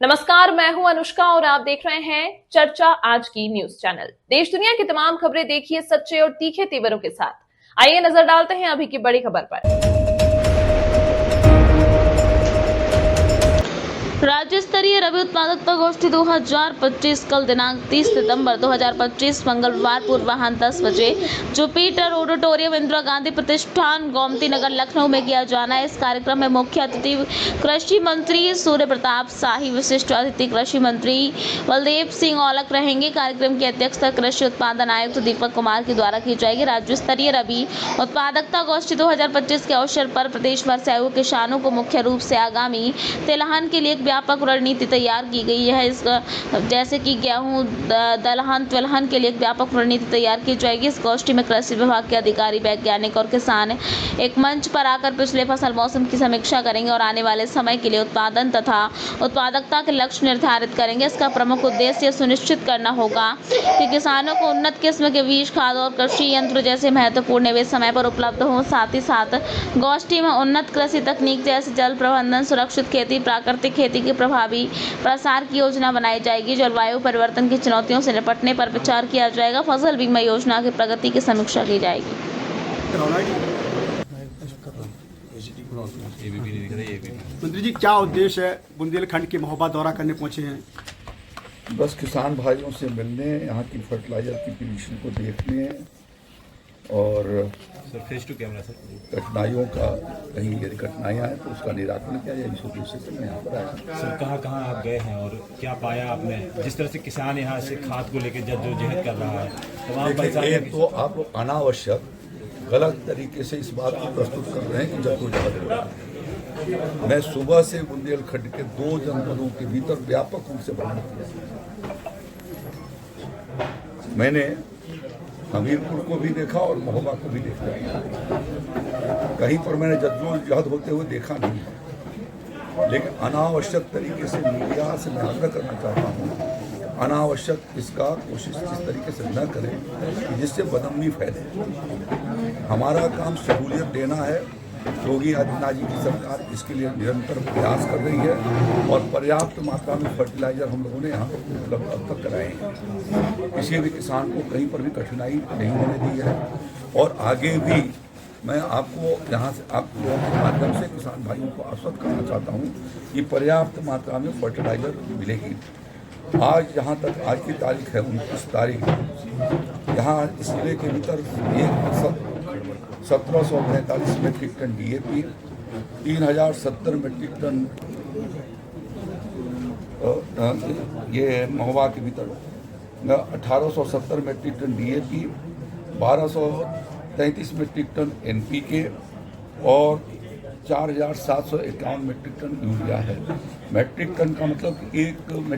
नमस्कार, मैं हूं अनुष्का और आप देख रहे हैं चर्चा आज की न्यूज चैनल। देश दुनिया की तमाम खबरें देखिए सच्चे और तीखे तेवरों के साथ। आइए नजर डालते हैं अभी की बड़ी खबर पर। राज्य स्तरीय रबी उत्पादकता गोष्ठी 2025 कल दिनांक 30 सितंबर 2025 मंगलवार पूर्वाह्न 10 बजे जुपिटर ऑडिटोरियम इंदिरा गांधी प्रतिष्ठान गोमती नगर लखनऊ में किया जाना है। इस कार्यक्रम में मुख्य अतिथि कृषि मंत्री सूर्य प्रताप शाही, विशिष्ट अतिथि कृषि मंत्री बलदेव सिंह औलख रहेंगे। कार्यक्रम की अध्यक्षता कृषि उत्पादन आयुक्त दीपक कुमार के द्वारा की जाएगी। राज्य स्तरीय रबी उत्पादकता गोष्ठी 2025 के अवसर पर प्रदेश भर से आए हुए किसानों को मुख्य रूप से आगामी तिलहन के लिए व्यापक रणनीति तैयार की गई है। इस जैसे कि गेहूं, दलहन, तिलहन के लिए एक व्यापक रणनीति तैयार की जाएगी। इस गोष्ठी में कृषि विभाग के अधिकारी, वैज्ञानिक और किसान एक मंच पर आकर पिछले फसल मौसम की समीक्षा करेंगे और आने वाले समय के लिए उत्पादन तथा उत्पादकता के लक्ष्य निर्धारित करेंगे। इसका प्रमुख उद्देश्य सुनिश्चित करना होगा कि किसानों को उन्नत किस्म के बीज, खाद और कृषि यंत्र जैसे महत्वपूर्ण निवेश समय पर उपलब्ध हो। साथ ही साथ गोष्ठी में उन्नत कृषि तकनीक जैसे जल प्रबंधन, सुरक्षित खेती, प्राकृतिक खेती के प्रभावी प्रसार की योजना बनाई जाएगी। जलवायु परिवर्तन की चुनौतियों से निपटने पर विचार किया जाएगा। फसल बीमा योजना की प्रगति की समीक्षा की जाएगी। मंत्री जी, क्या उद्देश्य है? बुंदेलखंड के महोबा दौरा करने पहुंचे हैं। बस किसान भाइयों से मिलने, यहाँ की फर्टिलाइजर की पोजीशन को देखने और sir face to camera sir कठिनाइयों का, कहीं यदि कठिनाइयाँ हैं तो उसका निराकरण किया जाए, इस उद्देश्य से मैं यहाँ पर आया। सर कहाँ आप गए हैं और क्या पाया आपने? जिस तरह से किसान यहाँ से खाद को लेकर जद्दोजहद कर रहा है, तमाम देखिए, एक तो आप लोग अनावश्यक गलत तरीके से इस बात को प्रस्तुत कर रहे हैं कि जद्दोजहद हो रहा है। मैं सुबह से बुंदेलखंड के 2 जनपदों के भीतर व्यापक रूप से भ्रमण किया। मैंने हमीरपुर को भी देखा और महोबा को भी देखा। कहीं पर मैंने जद्दोजहद होते हुए देखा नहीं, लेकिन अनावश्यक तरीके से मीडिया से मैं आग्रह करना चाहता हूँ, अनावश्यक इसका कोशिश इस तरीके से न करें कि जिससे बदअमनी फैले। हमारा काम सहूलियत देना है। योगी आदित्यनाथ जी की सरकार इसके लिए निरंतर प्रयास कर रही है और पर्याप्त मात्रा में फर्टिलाइजर हम लोगों ने यहाँ पर उपलब्ध अब तक कराए हैं। किसी भी किसान को कहीं पर भी कठिनाई नहीं होने दी है और आगे भी मैं आपको यहाँ से आपको माध्यम से किसान भाइयों को आश्वस्त करना चाहता हूँ कि पर्याप्त मात्रा में फर्टिलाइजर मिलेगी। आज जहाँ तक आज की तारीख है 29 तारीख, यहाँ इस जिले के भीतर 1745 metric ton DAP, 3070 metric ton ये महोबा के भीतर 1870 metric ton DAP, 1233 metric ton NPK और 4751 मेट्रिक टन यूरिया है। मेट्रिक टन का मतलब कि एक